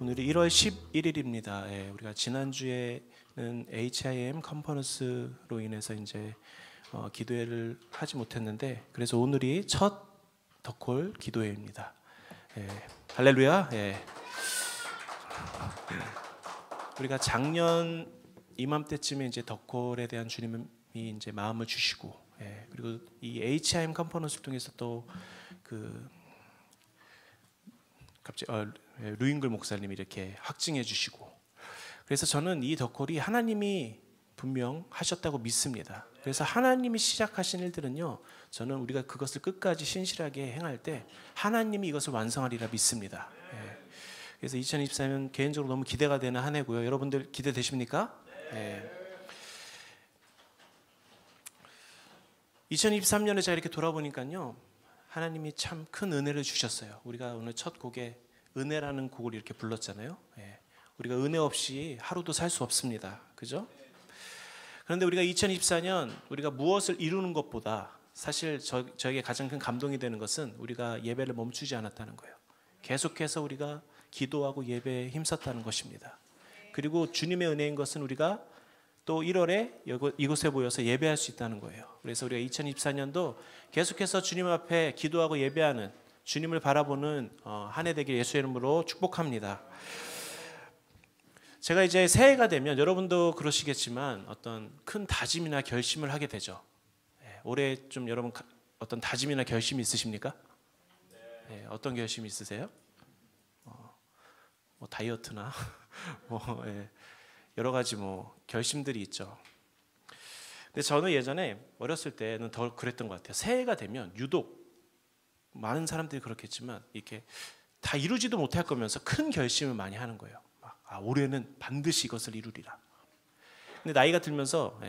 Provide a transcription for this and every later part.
오늘이 1월 11일입니다. 우리가 지난주에는 HIM 컨퍼런스로 인해서 이제 기도회를 하지 못했는데, 그래서 오늘이 첫 더콜 기도회입니다. 할렐루야. 우리가 작년 이맘때쯤에 이제 더콜에 대한 주님이 이제 마음을 주시고, 그리고 이 HIM 컨퍼런스를 통해서 또 갑자기 루잉글 목사님이 이렇게 확증해 주시고, 그래서 저는 이 더콜이 하나님이 분명 하셨다고 믿습니다. 그래서 하나님이 시작하신 일들은요, 저는 우리가 그것을 끝까지 신실하게 행할 때 하나님이 이것을 완성하리라 믿습니다. 그래서 2024년 개인적으로 너무 기대가 되는 한 해고요. 여러분들 기대되십니까? 2023년에 제가 이렇게 돌아보니까요, 하나님이 참 큰 은혜를 주셨어요. 우리가 오늘 첫 곡에 은혜라는 곡을 이렇게 불렀잖아요. 우리가 은혜 없이 하루도 살 수 없습니다. 그죠? 그런데 우리가 2024년 우리가 무엇을 이루는 것보다 사실 저에게 가장 큰 감동이 되는 것은 우리가 예배를 멈추지 않았다는 거예요. 계속해서 우리가 기도하고 예배에 힘썼다는 것입니다. 그리고 주님의 은혜인 것은 우리가 또 1월에 이곳에 모여서 예배할 수 있다는 거예요. 그래서 우리가 2024년도 계속해서 주님 앞에 기도하고 예배하는, 주님을 바라보는 한 해 되길 예수의 이름으로 축복합니다. 제가 이제 새해가 되면 여러분도 그러시겠지만 어떤 큰 다짐이나 결심을 하게 되죠. 올해 좀 여러분 어떤 다짐이나 결심이 있으십니까? 어떤 결심이 있으세요? 뭐 다이어트나 여러 가지 결심들이 있죠. 근데 저는 예전에 어렸을 때는 더 그랬던 것 같아요. 새해가 되면 유독 많은 사람들이 그렇겠지만 이렇게 다 이루지도 못할 거면서 큰 결심을 많이 하는 거예요. 올해는 반드시 이것을 이루리라. 근데 나이가 들면서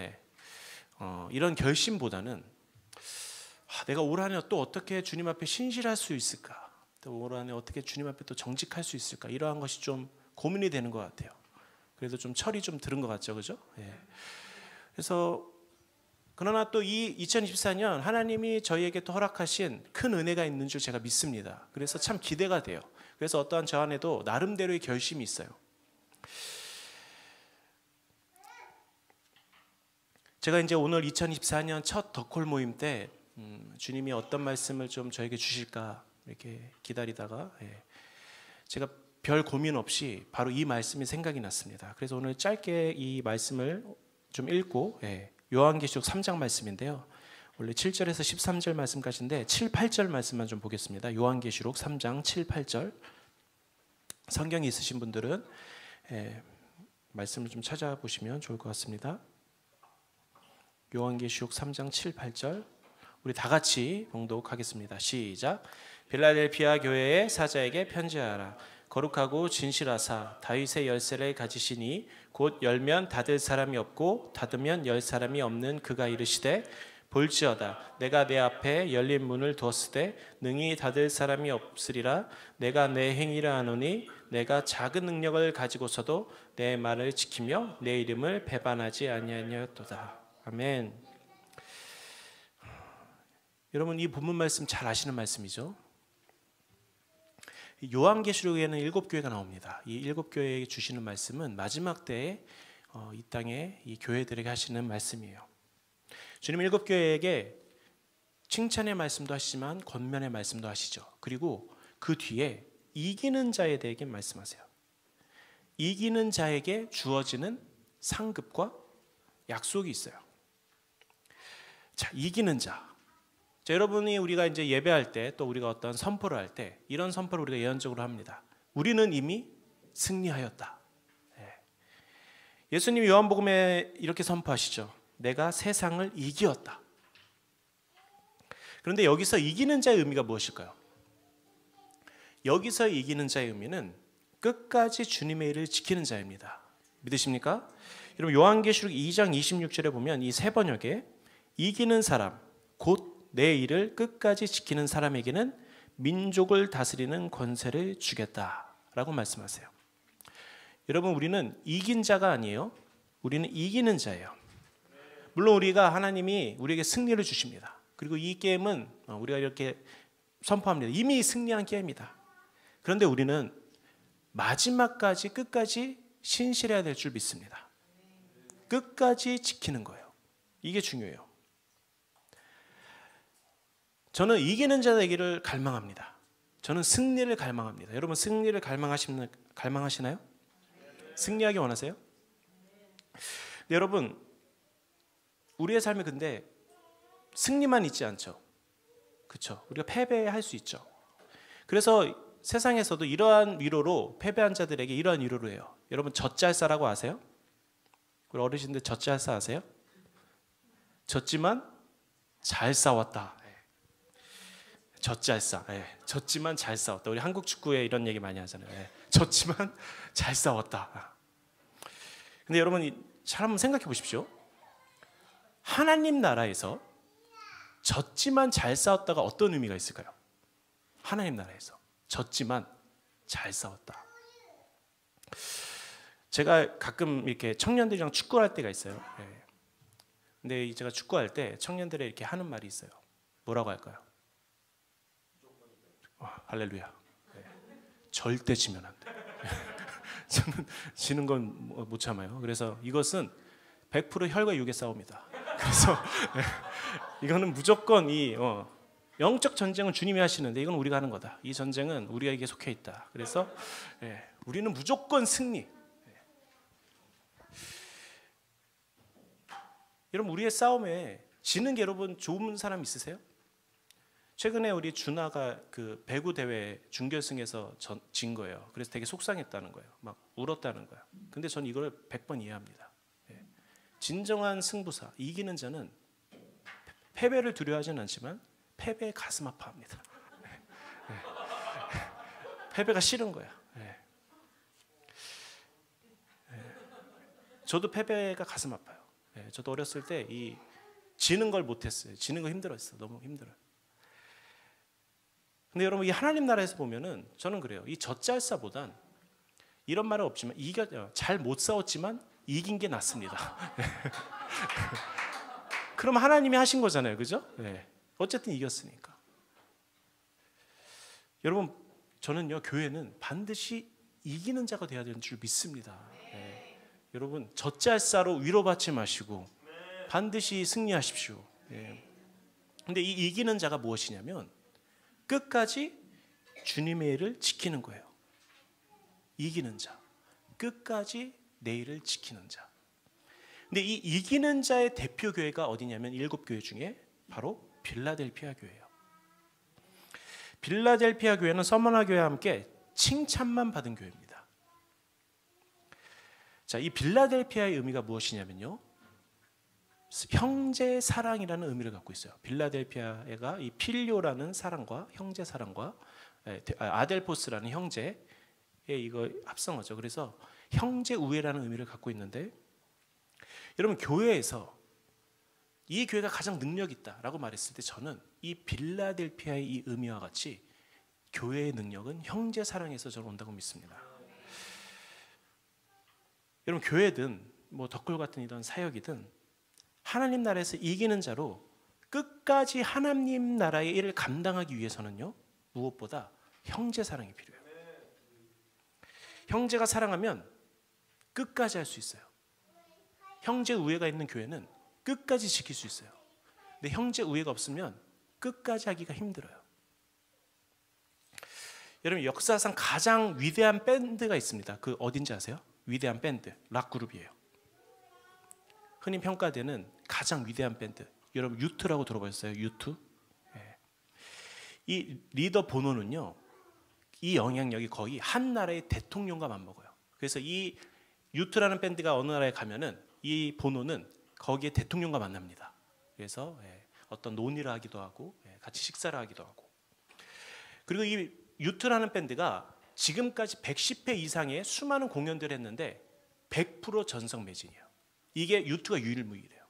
이런 결심보다는 내가 올 한해 또 어떻게 주님 앞에 신실할 수 있을까, 또 올 한해 어떻게 주님 앞에 또 정직할 수 있을까, 이러한 것이 좀 고민이 되는 것 같아요. 그래도 좀 철이 좀 들은 것 같죠, 그죠? 그래서 그러나 또 이 2024년 하나님이 저희에게 또 허락하신 큰 은혜가 있는 줄 제가 믿습니다. 그래서 참 기대가 돼요. 그래서 어떠한 저 안에도 나름대로의 결심이 있어요. 제가 이제 오늘 2024년 첫 더콜 모임 때 주님이 어떤 말씀을 좀 저에게 주실까 이렇게 기다리다가 제가 별 고민 없이 바로 이 말씀이 생각이 났습니다. 그래서 오늘 짧게 이 말씀을 좀 읽고, 요한계시록 3장 말씀인데요, 원래 7절에서 13절 말씀까지인데 7, 8절 말씀만 좀 보겠습니다. 요한계시록 3장 7, 8절. 성경이 있으신 분들은 말씀을 좀 찾아보시면 좋을 것 같습니다. 요한계시록 3장 7, 8절 우리 다 같이 봉독하겠습니다. 시작. 빌라델피아 교회의 사자에게 편지하라. 거룩하고 진실하사 다윗의 열쇠를 가지시니 곧 열면 닫을 사람이 없고 닫으면 열 사람이 없는 그가 이르시되, 볼지어다 내가 내 앞에 열린 문을 두었으되 능히 닫을 사람이 없으리라. 내가 내 행위를 아노니 내가 작은 능력을 가지고서도 내 말을 지키며 내 이름을 배반하지 아니하였도다. 아멘. 여러분, 이 본문 말씀 잘 아시는 말씀이죠? 요한계시록에는 7교회가 나옵니다. 이 7교회에 주시는 말씀은 마지막 때에 이 땅에 이 교회들에게 하시는 말씀이에요. 주님 7교회에게 칭찬의 말씀도 하시지만 권면의 말씀도 하시죠. 그리고 그 뒤에 이기는 자에 대해 말씀하세요. 이기는 자에게 주어지는 상급과 약속이 있어요. 자, 이기는 자. 자, 여러분이 우리가 이제 예배할 때, 또 우리가 어떤 선포를 할 때 이런 선포를 우리가 예언적으로 합니다. 우리는 이미 승리하였다. 예수님이 요한복음에 이렇게 선포하시죠. 내가 세상을 이기었다. 그런데 여기서 이기는 자의 의미가 무엇일까요? 여기서 이기는 자의 의미는 끝까지 주님의 일을 지키는 자입니다. 믿으십니까? 여러분, 요한계시록 2장 26절에 보면 이 세 번역에 이기는 사람, 곧 내 일을 끝까지 지키는 사람에게는 민족을 다스리는 권세를 주겠다라고 말씀하세요. 여러분, 우리는 이긴 자가 아니에요. 우리는 이기는 자예요. 물론 우리가 하나님이 우리에게 승리를 주십니다. 그리고 이 게임은 우리가 이렇게 선포합니다. 이미 승리한 게임이다. 그런데 우리는 마지막까지 끝까지 신실해야 될 줄 믿습니다. 끝까지 지키는 거예요. 이게 중요해요. 저는 이기는 자 되기를 갈망합니다. 저는 승리를 갈망합니다. 여러분 승리를 갈망하시나요? 승리하기 원하세요? 네, 여러분 우리의 삶이 근데 승리만 있지 않죠. 그렇죠? 우리가 패배할 수 있죠. 그래서 세상에서도 이러한 위로로 패배한 자들에게 이러한 위로로 해요. 여러분 젖잘싸라고 아세요? 우리 어르신들 젖잘싸 아세요? 졌지만 잘 싸웠다. 젖잘싸. 졌지만 잘 싸웠다. 우리 한국 축구에 이런 얘기 많이 하잖아요. 졌지만 잘 싸웠다. 근데 여러분 잘 한번 생각해 보십시오. 하나님 나라에서 졌지만 잘 싸웠다가 어떤 의미가 있을까요? 하나님 나라에서 졌지만 잘 싸웠다. 제가 가끔 이렇게 청년들이랑 축구할 때가 있어요. 근데 제가 축구할 때 청년들이 이렇게 하는 말이 있어요. 뭐라고 할까요? 할렐루야. 절대 지면 안 돼. 저는 지는 건 못 참아요. 그래서 이것은 100% 혈과 육의 싸움이다. 그래서 이거는 무조건 이 영적 전쟁은 주님이 하시는데 이건 우리가 하는 거다. 이 전쟁은 우리에게 속해 있다. 그래서 우리는 무조건 승리. 여러분 우리의 싸움에 지는 게 여러분 좋은 사람 있으세요? 최근에 우리 준하가 그 배구 대회 준결승에서 진 거예요. 그래서 되게 속상했다는 거예요. 막 울었다는 거예요. 근데 전 이걸 100번 이해합니다. 진정한 승부사, 이기는 자는 패배를 두려워하지는 않지만 패배에 가슴 아파합니다. 패배가 싫은 거야. 저도 패배가 가슴 아파요. 저도 어렸을 때 이 지는 걸 못했어요. 지는 거 힘들었어요. 너무 힘들어요. 근데 여러분 이 하나님 나라에서 보면은 저는 그래요. 이 젖잘싸보단 이런 말은 없지만 잘 못 싸웠지만 이긴 게 낫습니다. 그럼 하나님이 하신 거잖아요, 그죠? 어쨌든 이겼으니까. 여러분 저는요 교회는 반드시 이기는 자가 되어야 되는 줄 믿습니다. 여러분 젖잘싸로 위로받지 마시고 반드시 승리하십시오. 근데 이 이기는 자가 무엇이냐면 끝까지 주님의 일을 지키는 거예요. 이기는 자, 끝까지 내 일을 지키는 자. 근데 이 이기는 자의 대표 교회가 어디냐면 7교회 중에 바로 빌라델피아 교회예요. 빌라델피아 교회는 서머나 교회와 함께 칭찬만 받은 교회입니다. 자, 이 빌라델피아의 의미가 무엇이냐면요, 형제 사랑이라는 의미를 갖고 있어요. 빌라델피아가 이 필요라는 사랑과 형제 사랑과 아델포스라는 형제의 이거 합성어죠. 그래서 형제 우애라는 의미를 갖고 있는데, 여러분 교회에서 이 교회가 가장 능력 있다라고 말했을 때 저는 이 빌라델피아의 이 의미와 같이 교회의 능력은 형제 사랑에서 저는 온다고 믿습니다. 여러분 교회든 뭐 덧글 같은 이런 사역이든 하나님 나라에서 이기는 자로 끝까지 하나님 나라의 일을 감당하기 위해서는요, 무엇보다 형제 사랑이 필요해요. 형제가 사랑하면 끝까지 할 수 있어요. 형제 우애가 있는 교회는 끝까지 지킬 수 있어요. 근데 형제 우애가 없으면 끝까지 하기가 힘들어요. 여러분 역사상 가장 위대한 밴드가 있습니다. 그 어딘지 아세요? 위대한 밴드, 락 그룹이에요. 흔히 평가되는 가장 위대한 밴드, 여러분 U2라고 들어보셨어요? U2? 이 리더 보노는요, 이 영향력이 거의 한 나라의 대통령과 맞먹어요. 그래서 이 U2라는 밴드가 어느 나라에 가면은 이 보노는 거기에 대통령과 만납니다. 그래서 어떤 논의를 하기도 하고 같이 식사를 하기도 하고. 그리고 이 U2라는 밴드가 지금까지 110회 이상의 수많은 공연들을 했는데 100% 전성 매진이에요. 이게 U2가 유일무이해요.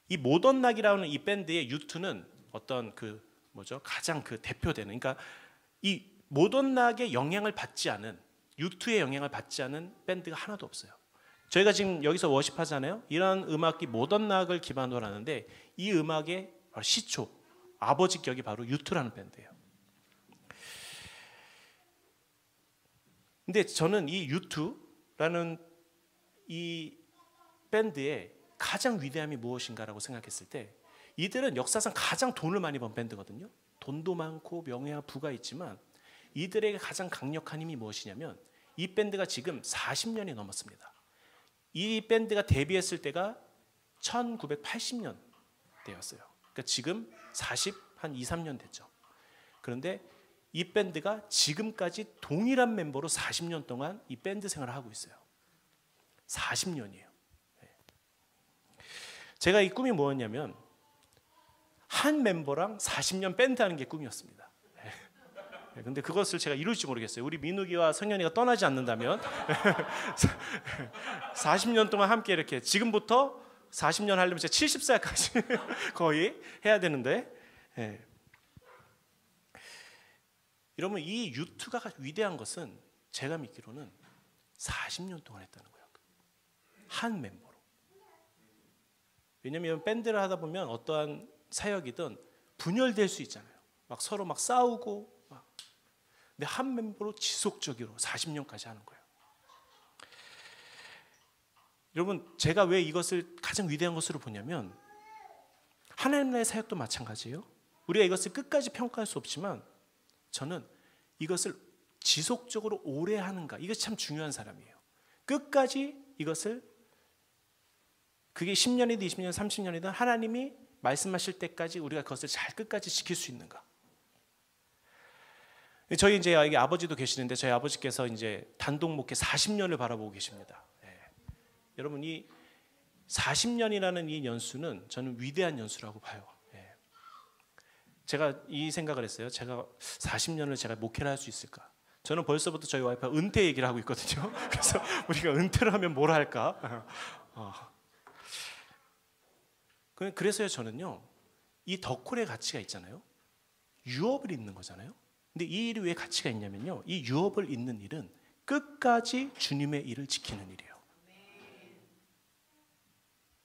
이 모던 락이라는 이 밴드의 U2는 어떤 그 뭐죠? 가장 그 대표되는, 그러니까 이 모던 락의 영향을 받지 않은, U2의 영향을 받지 않은 밴드가 하나도 없어요. 저희가 지금 여기서 워십하잖아요. 이런 음악이 모던 락을 기반으로 하는데 이 음악의 시초, 아버지 격이 바로 U2라는 밴드예요. 근데 저는 이 U2라는 이 밴드의 가장 위대함이 무엇인가라고 생각했을 때, 이들은 역사상 가장 돈을 많이 번 밴드거든요. 돈도 많고 명예와 부가 있지만 이들에게 가장 강력한 힘이 무엇이냐면, 이 밴드가 지금 40년이 넘었습니다. 이 밴드가 데뷔했을 때가 1980년 때였어요. 그러니까 지금 한 2, 3년 됐죠. 그런데 이 밴드가 지금까지 동일한 멤버로 40년 동안 이 밴드 생활을 하고 있어요. 40년이에요. 제가 이 꿈이 뭐였냐면, 한 멤버랑 40년 밴드 하는 게 꿈이었습니다. 근데 그것을 제가 이룰지 모르겠어요. 우리 민욱이와 성현이가 떠나지 않는다면 40년 동안 함께 이렇게, 지금부터 40년 하려면 제가 70살까지 거의 해야 되는데, 여러분 이 U2가 위대한 것은 제가 믿기로는 40년 동안 했다는 거예요. 한 멤버로. 왜냐하면 밴드를 하다 보면 어떠한 사역이든 분열될 수 있잖아요. 막 서로 막 싸우고 막. 근데 한 멤버로 지속적으로 40년까지 하는 거예요. 여러분, 제가 왜 이것을 가장 위대한 것으로 보냐면, 하나님 나라의 사역도 마찬가지예요. 우리가 이것을 끝까지 평가할 수 없지만 저는 이것을 지속적으로 오래 하는가, 이것이 참 중요한 사람이에요. 끝까지 이것을, 그게 10년이든 20년, 30년이든 하나님이 말씀하실 때까지 우리가 그것을 잘 끝까지 지킬 수 있는가. 저희 이제 여기 아버지도 계시는데, 저희 아버지께서 이제 단독 목회 40년을 바라보고 계십니다. 여러분, 이 40년이라는 이 연수는 저는 위대한 연수라고 봐요. 제가 이 생각을 했어요. 제가 40년을 제가 목회를 할 수 있을까? 저는 벌써부터 저희 와이프가 은퇴 얘기를 하고 있거든요. 그래서 우리가 은퇴를 하면 뭘 할까? 그래서요, 저는요, 이 덕콜의 가치가 있잖아요. 유업을 잇는 거잖아요. 근데 이 일이 왜 가치가 있냐면요, 이 유업을 잇는 일은 끝까지 주님의 일을 지키는 일이에요.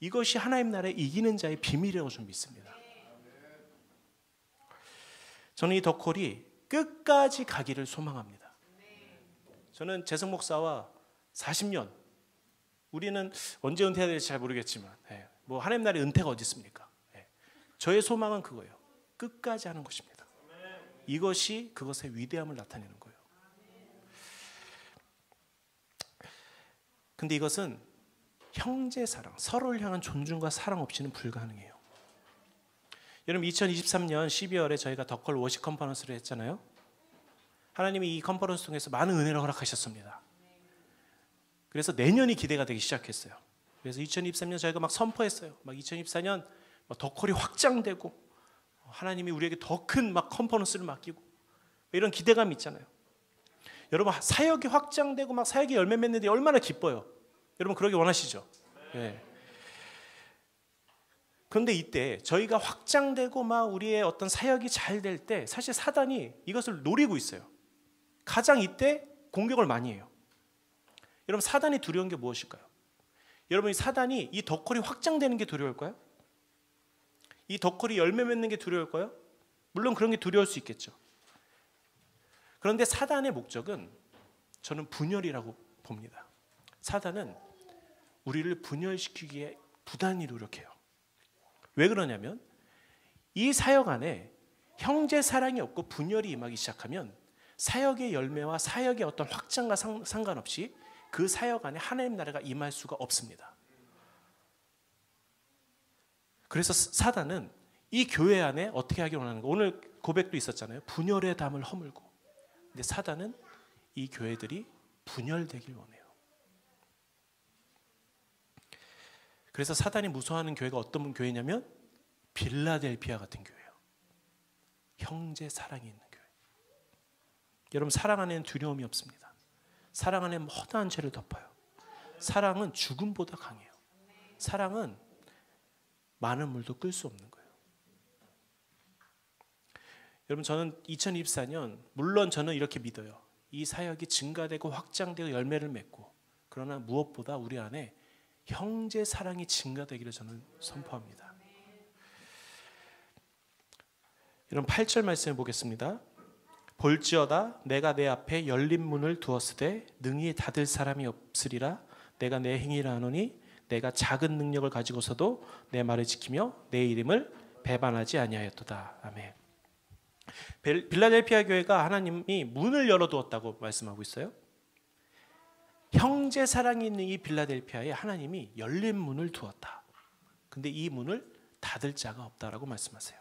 이것이 하나님 나라에 이기는 자의 비밀이라고 좀 믿습니다. 저는 이 덕콜이 끝까지 가기를 소망합니다. 저는 재성 목사와 40년, 우리는 언제 은퇴해야 될지 잘 모르겠지만, 뭐 하나님 나라에 은퇴가 어디 있습니까? 저의 소망은 그거예요. 끝까지 하는 것입니다. 이것이 그것의 위대함을 나타내는 거예요. 근데 이것은 형제 사랑, 서로를 향한 존중과 사랑 없이는 불가능해요. 여러분, 2023년 12월에 저희가 덕콜 워십 컨퍼런스를 했잖아요. 하나님이 이 컨퍼런스 통해서 많은 은혜를 허락하셨습니다. 그래서 내년이 기대가 되기 시작했어요. 그래서 2023년 저희가 막 선포했어요. 막 2024년 덕콜이 확장되고 하나님이 우리에게 더 큰 막 컨퍼런스를 맡기고 이런 기대감이 있잖아요. 여러분, 사역이 확장되고 막 사역이 열매 맺는데 얼마나 기뻐요. 여러분, 그러기 원하시죠? 네. 그런데 이때 저희가 확장되고 막 우리의 어떤 사역이 잘 될 때 사실 사단이 이것을 노리고 있어요. 가장 이때 공격을 많이 해요. 여러분, 사단이 두려운 게 무엇일까요? 여러분, 이 사단이 이 덕콜이 확장되는 게 두려울까요? 이 덕콜이 열매 맺는 게 두려울까요? 물론 그런 게 두려울 수 있겠죠. 그런데 사단의 목적은 저는 분열이라고 봅니다. 사단은 우리를 분열시키기에 부단히 노력해요. 왜 그러냐면, 이 사역 안에 형제 사랑이 없고 분열이 임하기 시작하면 사역의 열매와 사역의 어떤 확장과 상관없이 그 사역 안에 하나님 나라가 임할 수가 없습니다. 그래서 사단은 이 교회 안에 어떻게 하기 원하는가? 오늘 고백도 있었잖아요. 분열의 담을 허물고. 근데 사단은 이 교회들이 분열되길 원해요. 그래서 사단이 무서워하는 교회가 어떤 교회냐면 빌라델피아 같은 교회예요. 형제 사랑이 있는 교회. 여러분, 사랑 안에는 두려움이 없습니다. 사랑 안에는 허다한 죄를 덮어요. 사랑은 죽음보다 강해요. 사랑은 많은 물도 끌 수 없는 거예요. 여러분, 저는 2024년, 물론 저는 이렇게 믿어요. 이 사역이 증가되고 확장되고 열매를 맺고, 그러나 무엇보다 우리 안에 형제 사랑이 증가되기를 저는 선포합니다. 여러분, 8절 말씀을 보겠습니다. 볼지어다 내가 내 앞에 열린 문을 두었으되 능히 닫을 사람이 없으리라. 내가 내 행위를 아노니 내가 작은 능력을 가지고서도 내 말을 지키며 내 이름을 배반하지 아니하였도다. 아멘. 빌라델피아 교회가 하나님이 문을 열어두었다고 말씀하고 있어요. 형제 사랑이 있는 이 빌라델피아에 하나님이 열린 문을 두었다. 근데 이 문을 닫을 자가 없다라고 말씀하세요.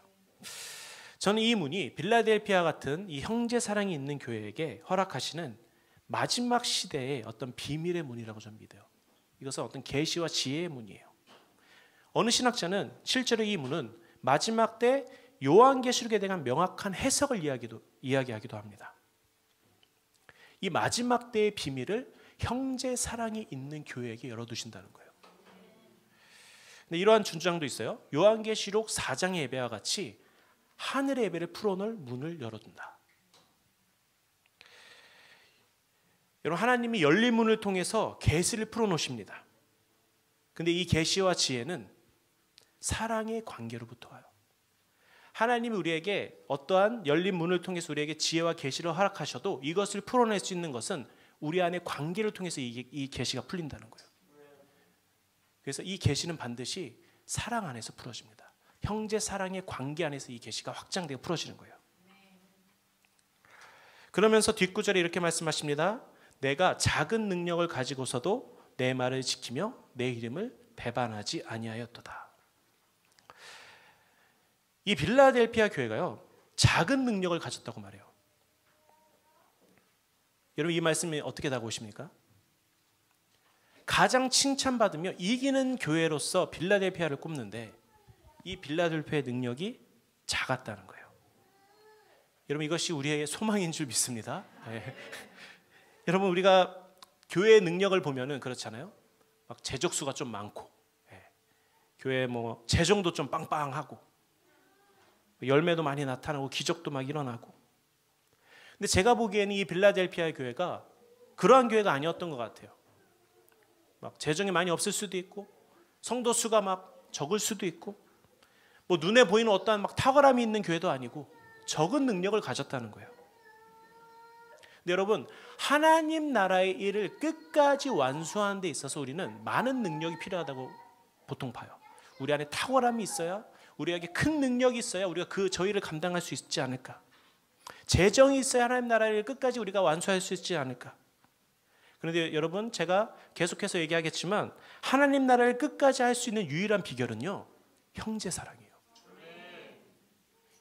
저는 이 문이 빌라델피아 같은 이 형제 사랑이 있는 교회에게 허락하시는 마지막 시대의 어떤 비밀의 문이라고 저는 믿어요. 이것은 어떤 계시와 지혜의 문이에요. 어느 신학자는 실제로 이 문은 마지막 때 요한계시록에 대한 명확한 해석을 이야기하기도 합니다. 이 마지막 때의 비밀을 형제 사랑이 있는 교회에게 열어두신다는 거예요. 근데 이러한 주장도 있어요. 요한계시록 4장의 예배와 같이 하늘의 예배를 풀어놓을 문을 열어둔다. 여러분, 하나님이 열린 문을 통해서 계시를 풀어놓으십니다. 근데 이 계시와 지혜는 사랑의 관계로부터 와요. 하나님이 우리에게 어떠한 열린 문을 통해서 우리에게 지혜와 계시를 허락하셔도 이것을 풀어낼 수 있는 것은 우리 안의 관계를 통해서 이 계시가 풀린다는 거예요. 그래서 이 계시는 반드시 사랑 안에서 풀어집니다. 형제 사랑의 관계 안에서 이 계시가 확장되고 풀어지는 거예요. 그러면서 뒷구절에 이렇게 말씀하십니다. 내가 작은 능력을 가지고서도 내 말을 지키며 내 이름을 배반하지 아니하였도다. 이 빌라델피아 교회가요, 작은 능력을 가졌다고 말해요. 여러분, 이 말씀이 어떻게 다가오십니까? 가장 칭찬받으며 이기는 교회로서 빌라델피아를 꼽는데 이 빌라델피아의 능력이 작았다는 거예요. 여러분, 이것이 우리의 소망인 줄 믿습니다. 네. 여러분, 우리가 교회의 능력을 보면은 그렇잖아요. 막 재적수가 좀 많고, 네. 교회 뭐 재정도 좀 빵빵하고, 열매도 많이 나타나고, 기적도 막 일어나고. 근데 제가 보기에는 이 빌라델피아 교회가 그러한 교회가 아니었던 것 같아요. 막 재정이 많이 없을 수도 있고, 성도 수가 막 적을 수도 있고, 뭐 눈에 보이는 어떠한 막 탁월함이 있는 교회도 아니고 적은 능력을 가졌다는 거예요. 근데 여러분, 하나님 나라의 일을 끝까지 완수하는 데 있어서 우리는 많은 능력이 필요하다고 보통 봐요. 우리 안에 탁월함이 있어야, 우리에게 큰 능력이 있어야 우리가 저 일을 감당할 수 있지 않을까. 재정이 있어야 하나님 나라를 끝까지 우리가 완수할 수 있지 않을까. 그런데 여러분, 제가 계속해서 얘기하겠지만 하나님 나라를 끝까지 할 수 있는 유일한 비결은요, 형제 사랑이에요.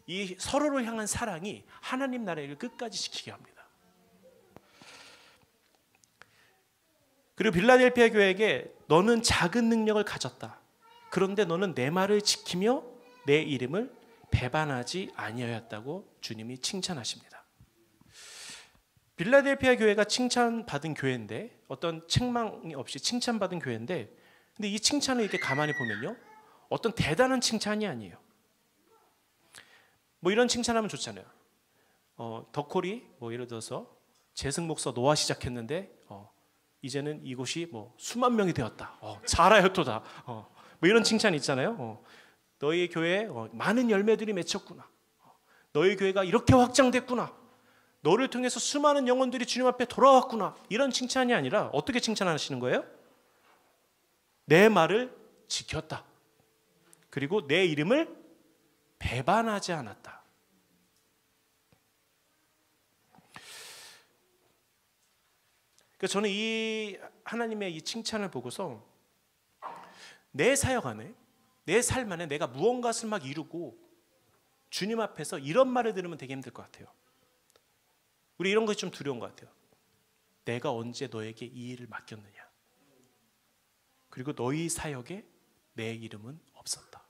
이 서로를 향한 사랑이 하나님 나라를 끝까지 지키게 합니다. 그리고 빌라델피아 교회에게 너는 작은 능력을 가졌다. 그런데 너는 내 말을 지키며 내 이름을 배반하지 아니하였다고 주님이 칭찬하십니다. 빌라델피아 교회가 칭찬받은 교회인데, 어떤 책망이 없이 칭찬받은 교회인데, 근데 이 칭찬을 이렇게 가만히 보면요, 어떤 대단한 칭찬이 아니에요. 뭐 이런 칭찬하면 좋잖아요. 덕콜이 뭐 예를 들어서 재승 목사 노아 시작했는데 이제는 이곳이 뭐 수만 명이 되었다. 잘하였도다. 뭐 이런 칭찬 있잖아요. 너희 교회에 많은 열매들이 맺혔구나. 너희 교회가 이렇게 확장됐구나. 너를 통해서 수많은 영혼들이 주님 앞에 돌아왔구나. 이런 칭찬이 아니라 어떻게 칭찬하시는 거예요? 내 말을 지켰다. 그리고 내 이름을 배반하지 않았다. 그러니까 저는 이 하나님의 이 칭찬을 보고서 내 사역 안에, 내 삶 안에 내가 무언가를 막 이루고 주님 앞에서 이런 말을 들으면 되게 힘들 것 같아요. 우리 이런 것이 좀 두려운 것 같아요. 내가 언제 너에게 이 일을 맡겼느냐. 그리고 너희 사역에 내 이름은 없었다.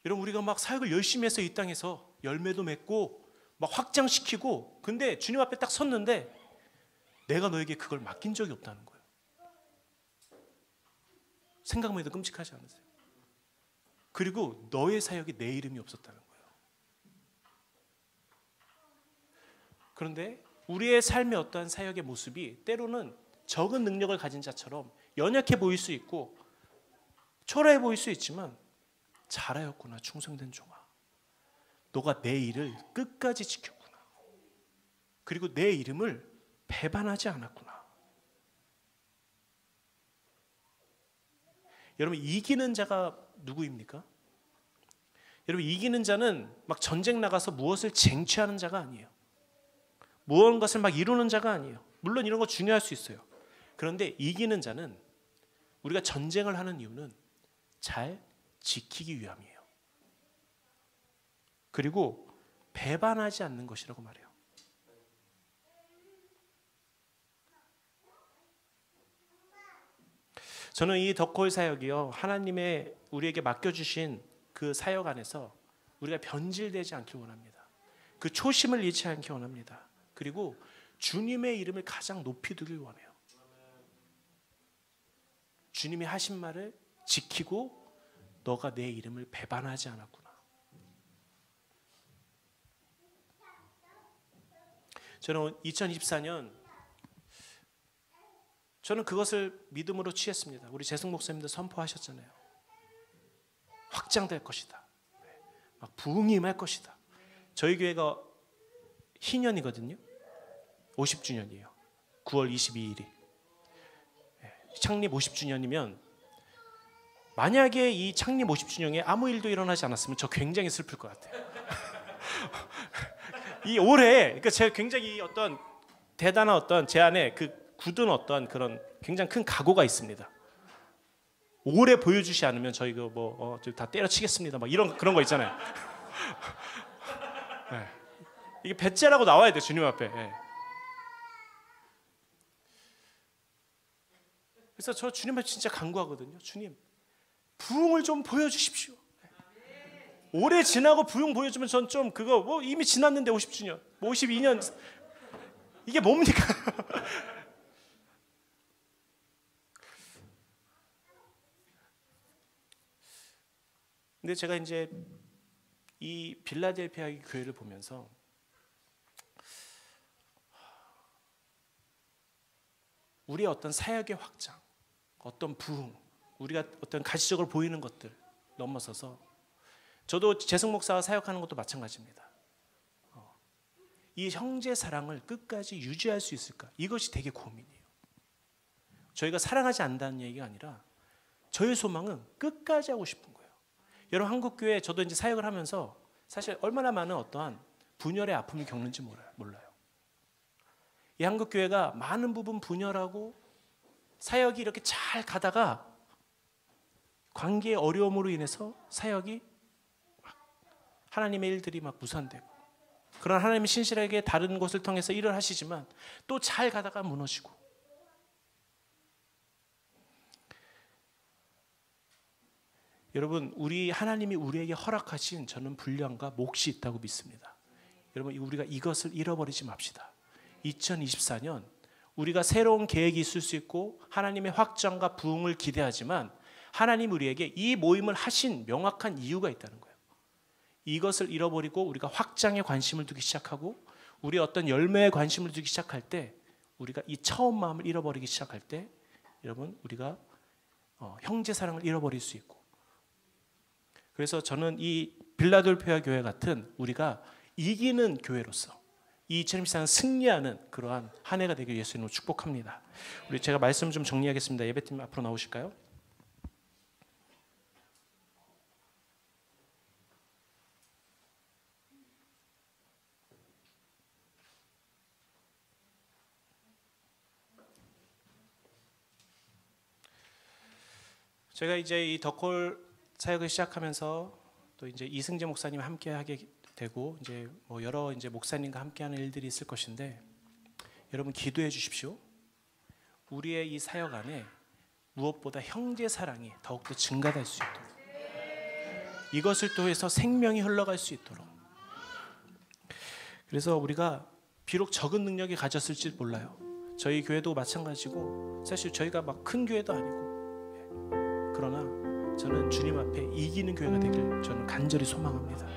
여러분, 우리가 막 사역을 열심히 해서 이 땅에서 열매도 맺고 막 확장시키고, 근데 주님 앞에 딱 섰는데 내가 너에게 그걸 맡긴 적이 없다는 거예요. 생각만 해도 끔찍하지 않으세요? 그리고 너의 사역에 내 이름이 없었다는 거예요. 그런데 우리의 삶의 어떠한 사역의 모습이 때로는 적은 능력을 가진 자처럼 연약해 보일 수 있고 초라해 보일 수 있지만, 잘하였구나 충성된 종아, 너가 내 일을 끝까지 지켰구나. 그리고 내 이름을 배반하지 않았구나. 여러분, 이기는 자가 누구입니까? 여러분, 이기는 자는 막 전쟁 나가서 무엇을 쟁취하는 자가 아니에요. 무언가를 막 이루는 자가 아니에요. 물론 이런 거 중요할 수 있어요. 그런데 이기는 자는, 우리가 전쟁을 하는 이유는 잘 지키기 위함이에요. 그리고 배반하지 않는 것이라고 말해요. 저는 이 덕홀 사역이요, 하나님의 우리에게 맡겨주신 그 사역 안에서 우리가 변질되지 않길 원합니다. 그 초심을 잃지 않기 원합니다. 그리고 주님의 이름을 가장 높이 두길 원해요. 주님이 하신 말을 지키고 너가 내 이름을 배반하지 않았구나. 저는 2024년 저는 그것을 믿음으로 취했습니다. 우리 재승 목사님도 선포하셨잖아요. 확장될 것이다. 막 부흥이 임할 것이다. 저희 교회가 희년이거든요. 50주년이에요. 9월 22일이. 창립 50주년이면 만약에 이 창립 50주년에 아무 일도 일어나지 않았으면 저 굉장히 슬플 것 같아요. 이 올해, 그러니까 제가 굉장히 어떤 대단한 어떤 제 안에 그 굳은 어떤 그런 굉장히 큰 각오가 있습니다. 오래 보여주지 않으면 저희 그 다 때려치겠습니다. 막 이런 그런 거 있잖아요. 네. 이게 배째라고 나와야 돼, 주님 앞에. 네. 그래서 저 주님 앞에 진짜 간구하거든요. 주님, 부흥을 좀 보여주십시오. 오래 지나고 부흥 보여주면 전 좀 그거 이미 지났는데 50주년, 52년 이게 뭡니까? 근데 제가 이제 이 빌라델피아 교회를 보면서 우리의 어떤 사역의 확장, 어떤 부흥, 우리가 어떤 가시적으로 보이는 것들 넘어서서 저도 재승 목사와 사역하는 것도 마찬가지입니다. 이 형제 사랑을 끝까지 유지할 수 있을까? 이것이 되게 고민이에요. 저희가 사랑하지 않는다는 얘기가 아니라 저의 소망은 끝까지 하고 싶은 거예요. 여러분, 한국교회 저도 이제 사역을 하면서 사실 얼마나 많은 어떠한 분열의 아픔을 겪는지 몰라요. 이 한국교회가 많은 부분 분열하고 사역이 이렇게 잘 가다가 관계의 어려움으로 인해서 사역이 하나님의 일들이 막 무산되고, 그런 하나님이 신실하게 다른 곳을 통해서 일을 하시지만 또 잘 가다가 무너지고. 여러분, 하나님이 우리에게 허락하신 저는 분량과 몫이 있다고 믿습니다. 여러분, 우리가 이것을 잃어버리지 맙시다. 2024년 우리가 새로운 계획이 있을 수 있고 하나님의 확장과 부흥을 기대하지만 하나님 우리에게 이 모임을 하신 명확한 이유가 있다는 거예요. 이것을 잃어버리고 우리가 확장에 관심을 두기 시작하고 우리 어떤 열매에 관심을 두기 시작할 때, 우리가 이 처음 마음을 잃어버리기 시작할 때, 여러분, 우리가 형제 사랑을 잃어버릴 수 있고, 그래서 저는 이 빌라델피아 교회 같은 우리가 이기는 교회로서 2024년 승리하는 그러한 한 해가 되길 예수님으로 축복합니다. 우리 제가 말씀 좀 정리하겠습니다. 예배팀 앞으로 나오실까요? 제가 이제 이 덕홀 사역을 시작하면서 또 이제 이승재 목사님 함께 하게 되고 이제 여러 이제 목사님과 함께하는 일들이 있을 것인데, 여러분 기도해 주십시오. 우리의 이 사역 안에 무엇보다 형제 사랑이 더욱더 증가될 수 있도록, 이것을 통해서 생명이 흘러갈 수 있도록. 그래서 우리가 비록 적은 능력이 가졌을지 몰라요. 저희 교회도 마찬가지고 사실 저희가 막 큰 교회도 아니고, 그러나 저는 주님 앞에 이기는 교회가 되길 저는 간절히 소망합니다.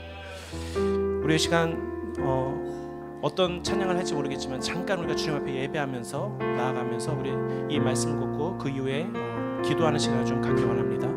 우리의 시간 어떤 찬양을 할지 모르겠지만 잠깐 우리가 주님 앞에 예배하면서 나아가면서 우리 이 말씀을 걷고 그 이후에 기도하는 시간을 좀 갖기 원합니다.